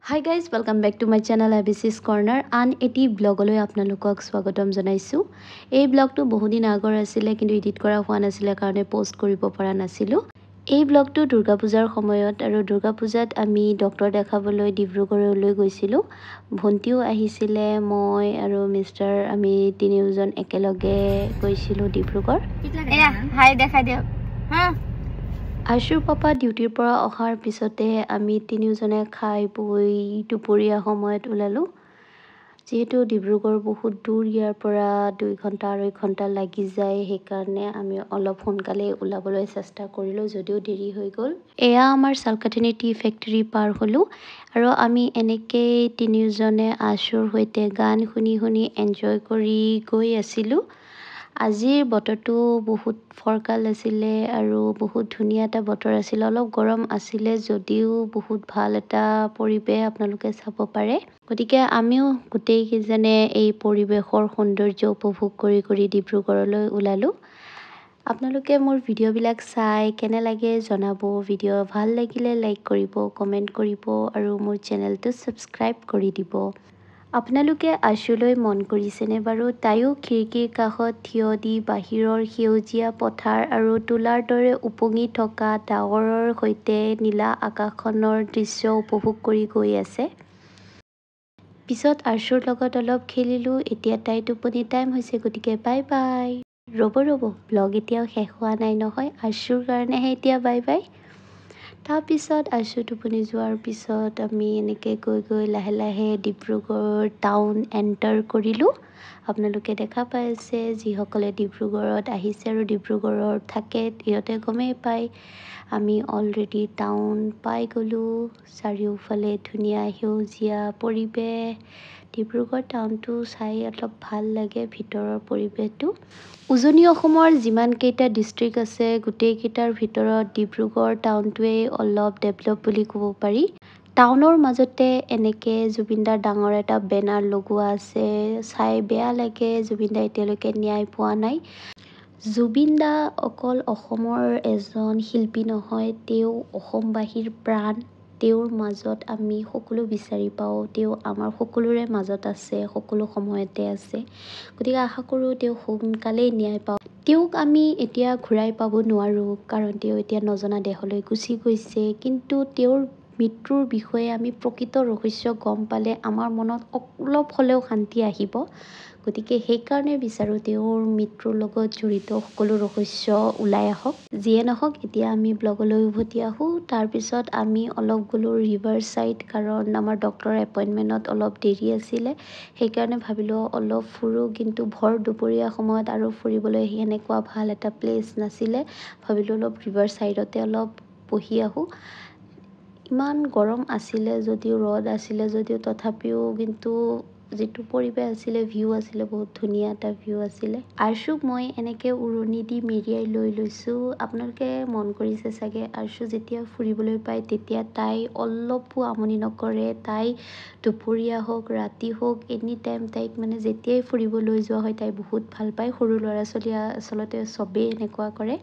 Hi guys, welcome back to my channel ABC's Corner and এটি ব্লগলৈ আপোনালোকক স্বাগতম জনাইছো। এই ব্লগটো বহুদিন আগৰ আছিল কিন্তু এডিট কৰা হোৱা নাছিল কাৰণে পোষ্ট কৰিব পৰা নাছিলো। এই ব্লগটো দুৰ্গা পূজাৰ সময়ত আৰু দুৰ্গা পূজাত আমি ডক্টৰ দেখাবলৈ ডিব্ৰুগড়লৈ গৈছিলো। ভন্টিও আহিছিল, মই আৰু মিস্টাৰ আমি তিনিওজন একেলগে গৈছিলো ডিব্ৰুগড়। এয়া হাই দেখাই দিও। আশুৰ পাপা ডিউটিৰ পৰা অহাৰ পিছতে আমি তিনিওজনে খাই বৈ দুপৰীয়া সময়ত ওলালো। যেহেতু ডিব্ৰুগড় বহুত দূৰ, ইয়াৰ পৰা 2 ঘণ্টা 2.5 ঘণ্টা লাগি যায়, সেইকাৰণে আমি অলপ সোনকালে ওলাবলৈ চেষ্টা কৰিলো যদিও দেৰি হৈ গ'ল। এয়া আমাৰ চালকাঠিনী টি ফেক্টৰী পাৰ হলো আৰু আমি এনেকৈ তিনিওজনে আশুৰ সৈতে গান শুনি শুনি এনজয় কৰি গৈ আছিলো। আজিৰ বতৰটো বহুত ফৰকাল আছিলে আৰু বহুত ধুনীয়া এটা বতৰ আছিল। অলপ গৰম আছিলে যদিও বহুত ভাল এটা পৰিৱেশ আপোনালোকে চাব পাৰে। গতিকে আমিও গোটেইকেইজনে এই পৰিৱেশৰ সৌন্দৰ্য উপভোগ কৰি কৰি ডিব্ৰুগড়লৈ ওলালো। আপোনালোকে মোৰ ভিডিঅ'বিলাক চাই কেনে লাগে জনাব। ভিডিঅ' ভাল লাগিলে লাইক কৰিব, কমেণ্ট কৰিব আৰু মোৰ চেনেলটো ছাবস্ক্ৰাইব কৰি দিব। আপোনালোকে আশুলৈ মন কৰিছেনে বাৰু? তাইও খিৰিকীৰ কাষত থিয় দি বাহিৰৰ সেউজীয়া পথাৰ আৰু তোলাৰ দৰে উপঙি থকা ডাৱৰৰ সৈতে নীলা আকাশখনৰ দৃশ্য উপভোগ কৰি গৈ আছে। পিছত আশুৰ লগত অলপ খেলিলো। এতিয়া তাই টোপনি টাইম হৈছে, গতিকে বাই বাই। ৰ'ব ব্লগ এতিয়াও শেষ হোৱা নাই নহয়, আশুৰ কাৰণেহে এতিয়া বাই বাই। তাৰপিছত আশু টোপনি যোৱাৰ পিছত আমি এনেকৈ গৈ গৈ লাহে লাহে ডিব্ৰুগড় টাউন এণ্টাৰ কৰিলোঁ। আপোনালোকে দেখা পাইছে, যিসকলে ডিব্ৰুগড়ত আহিছে আৰু ডিব্ৰুগড়ত থাকে সিহঁতে গমেই পায়। আমি অলৰেডি টাউন পাই গ'লোঁ। চাৰিওফালে ধুনীয়া সেউজীয়া পৰিৱেশ। ডিব্ৰুগড় টাউনটো চাই অলপ ভাল লাগে, ভিতৰৰ পৰিৱেশটো। উজনি অসমৰ যিমানকেইটা ডিষ্ট্ৰিক্ট আছে গোটেইকেইটাৰ ভিতৰত ডিব্ৰুগড় টাউনটোৱেই অলপ ডেভেলপ বুলি ক'ব পাৰি। টাউনৰ মাজতে এনেকৈ জুবিনদাৰ ডাঙৰ এটা বেনাৰ লগোৱা আছে। চাই বেয়া লাগে, জুবিনদা এতিয়ালৈকে ন্যায় পোৱা নাই। জুবিনদা অকল অসমৰ এজন শিল্পী নহয়, তেওঁ অসমবাসীৰ প্ৰাণ। তেওঁৰ মাজত আমি সকলো বিচাৰি পাওঁ। তেওঁ আমাৰ সকলোৰে মাজত আছে, সকলো সময়তে আছে। গতিকে আশা কৰোঁ তেওঁ সোনকালেই ন্যায় পাওক। তেওঁক আমি এতিয়া ঘূৰাই পাব নোৱাৰোঁ, কাৰণ তেওঁ এতিয়া নজনা দেশলৈ গুচি গৈছে। কিন্তু তেওঁৰ মৃত্যুৰ বিষয়ে আমি প্ৰকৃত ৰহস্য গম পালে আমাৰ মনত অলপ হ'লেও শান্তি আহিব। গতিকে সেইকাৰণে বিচাৰোঁ তেওঁৰ মৃত্যুৰ লগত জড়িত সকলো ৰহস্য ওলাই আহক। যিয়ে নহওক, এতিয়া আমি ব্লগলৈ উভতি আহোঁ। তাৰপিছত আমি অলপ গ'লোঁ ৰিভাৰ ছাইড, কাৰণ আমাৰ ডক্টৰৰ এপইণ্টমেণ্টত অলপ দেৰি আছিলে। সেইকাৰণে ভাবিলোঁ অলপ ফুৰোঁ, কিন্তু ভৰ দুপৰীয়া সময়ত আৰু ফুৰিবলৈ সেনেকুৱা ভাল এটা প্লেচ নাছিলে। ভাবিলোঁ অলপ ৰিভাৰ ছাইডতে অলপ বহি আহোঁ। ইমান গৰম আছিলে যদিও, ৰ'দ আছিলে যদিও, তথাপিও কিন্তু যিটো পৰিৱেশ আছিলে, ভিউ আছিলে, বহুত ধুনীয়া এটা ভিউ আছিলে। আশুক মই এনেকৈ উৰণি দি মেৰিয়াই লৈ লৈছোঁ। আপোনালোকে মন কৰিছে চাগে, আশু যেতিয়া ফুৰিবলৈ পায় তেতিয়া তাই অলপো আমনি নকৰে। তাই দুপৰীয়া হওক ৰাতি হওক এনি টাইম তাইক মানে যেতিয়াই ফুৰিবলৈ যোৱা হয় তাই বহুত ভাল পায়। সৰু ল'ৰা ছোৱালীয়ে আচলতে চবেই এনেকুৱা কৰে।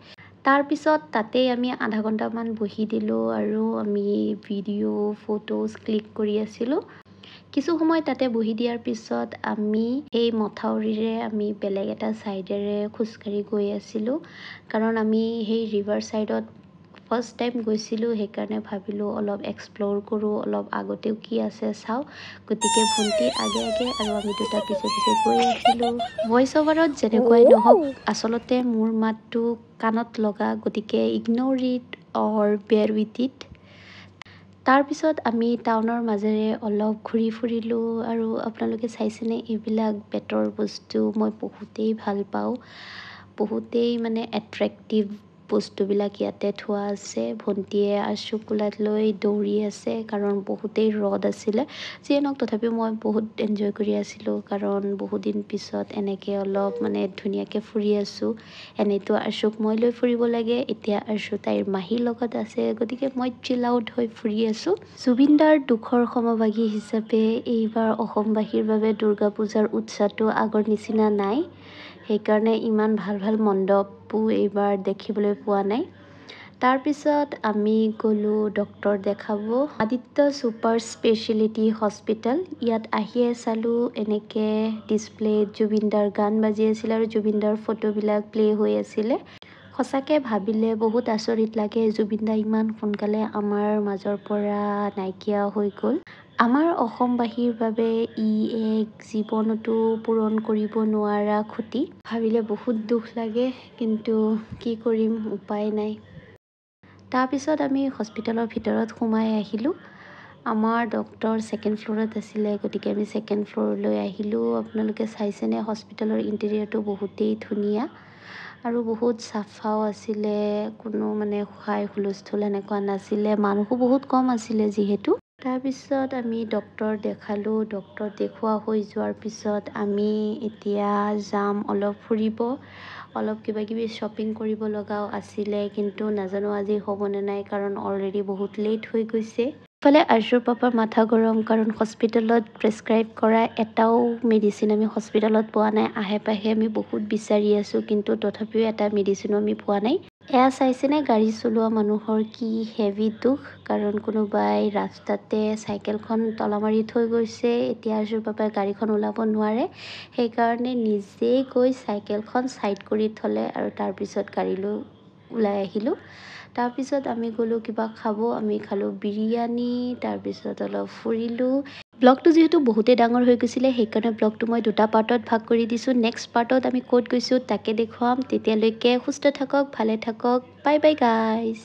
তাৰপিছত তাতেই আমি আধা ঘণ্টামান বহি দিলোঁ আৰু আমি ভিডিঅ' ফটোজ ক্লিক কৰি আছিলোঁ। কিছু সময় তাতে বহি দিয়াৰ পিছত আমি এই মথাউৰিৰে আমি বেলেগ এটা ছাইডেৰে খোজকাঢ়ি গৈ আছিলোঁ, কাৰণ আমি সেই ৰিভাৰ ছাইডত ফাৰ্ষ্ট টাইম গৈছিলোঁ। সেইকাৰণে ভাবিলোঁ অলপ এক্সপ্ল'ৰ কৰোঁ, অলপ আগতেও কি আছে চাওঁ। গতিকে ভণ্টি আগে আগে আৰু আমি দুটা পিছে পিছে গৈ আছিলোঁ। ভইচ অভাৰত যেনেকুৱাই নহওক, আচলতে মোৰ মাতটো কাণত লগা, গতিকে ইগন'ৰ ইট অৰ বেয়াৰ উইথ ইট। তাৰপিছত আমি টাউনৰ মাজেৰে অলপ ঘূৰি ফুৰিলোঁ আৰু আপোনালোকে চাইছেনে, এইবিলাক বেতৰ বস্তু মই বহুতেই ভাল পাওঁ। বহুতেই মানে এট্ৰেক্টিভ বস্তুবিলাক ইয়াতে থোৱা আছে। ভণ্টিয়ে আশু কোলাত লৈ দৌৰি আছে, কাৰণ বহুতেই ৰ'দ আছিলে। যিয়ে নহওক তথাপিও মই বহুত এনজয় কৰি আছিলোঁ, কাৰণ বহুদিন পিছত এনেকৈ অলপ মানে ধুনীয়াকৈ ফুৰি আছোঁ। এনেইতো আশুক মই লৈ ফুৰিব লাগে, এতিয়া আশু তাইৰ মাহীৰ লগত আছে, গতিকে মই চিল আউট হৈ ফুৰি আছোঁ। জুবিনদাৰ দুখৰ সমভাগী হিচাপে এইবাৰ অসমবাসীৰ বাবে দুৰ্গা পূজাৰ উৎসাহটো আগৰ নিচিনা নাই। সেইকাৰণে ইমান ভাল ভাল মণ্ডপো এইবাৰ দেখিবলৈ পোৱা নাই। তাৰপিছত আমি গ'লোঁ ডক্তৰ দেখাব আদিত্য ছুপাৰ স্পেচিয়েলিটি হস্পিটেল। ইয়াত আহিয়ে চালোঁ এনেকৈ ডিছপ্লেত জুবিনদাৰ গান বাজি আছিলে আৰু জুবিনদাৰ ফটোবিলাক প্লে হৈ আছিলে। সঁচাকৈ ভাবিলে বহুত আচৰিত লাগে, জুবিনদা ইমান সোনকালে আমাৰ মাজৰ পৰা নাইকিয়া হৈ গ'ল। আমাৰ অসমবাসীৰ বাবে ই এক জীৱনতো পূৰণ কৰিব নোৱাৰা ক্ষতি। ভাবিলে বহুত দুখ লাগে, কিন্তু কি কৰিম, উপায় নাই। তাৰপিছত আমি হস্পিটেলৰ ভিতৰত সোমাই আহিলোঁ। আমাৰ ডক্তৰ ছেকেণ্ড ফ্ল'ৰত আছিলে, গতিকে আমি ছেকেণ্ড ফ্ল'ৰলৈ আহিলোঁ। আপোনালোকে চাইছেনে, হস্পিটেলৰ ইণ্টেৰিয়ৰটো বহুতেই ধুনীয়া আৰু বহুত চাফাও আছিলে, কোনো মানে হাই হুলস্থুল এনেকুৱা নাছিলে, মানুহো বহুত কম আছিলে যিহেতু। তাৰপিছত আমি ডক্তৰ দেখালোঁ। ডক্তৰ দেখুওৱা হৈ যোৱাৰ পিছত আমি এতিয়া যাম অলপ ফুৰিব, অলপ কিবাকিবি শ্বপিং কৰিব লগাও আছিলে, কিন্তু নাজানো আজি হ'বনে নাই, কাৰণ অলৰেডি বহুত লেট হৈ গৈছে। ইফালে আৰ্যুৰ পাপাৰ মাথা গৰম, কাৰণ হস্পিটেলত প্ৰেছক্ৰাইব কৰা এটাও মেডিচিন আমি হস্পিটেলত পোৱা নাই। আহে পাহে আমি বহুত বিচাৰি আছোঁ, কিন্তু তথাপিও এটা মেডিচিনো আমি পোৱা নাই। এয়া চাইছেনে গাড়ী চলোৱা মানুহৰ কি হেভি দুখ, কাৰণ কোনোবাই ৰাস্তাতে চাইকেলখন তলা মাৰি থৈ গৈছে। এতিয়া আৰ্যুৰ পাপাই গাড়ীখন ওলাব নোৱাৰে, সেইকাৰণে নিজেই গৈ চাইকেলখন ছাইড কৰি থ'লে আৰু তাৰপিছত গাড়ীলৈ ওলাই আহিলোঁ। তাৰপিছত আমি গ'লোঁ কিবা খাব, আমি খালোঁ বিৰিয়ানী, তাৰপিছত অলপ ফুৰিলোঁ। ব্লগটো যিহেতু বহুতেই ডাঙৰ হৈ গৈছিলে, সেইকাৰণে ব্লগটো মই 2টা পাৰ্টত ভাগ কৰি দিছোঁ। নেক্সট পাৰ্টত আমি ক'ত গৈছোঁ তাকে দেখুৱাম। তেতিয়ালৈকে সুস্থ থাকক, ভালে থাকক, বাই বাই গাইজ।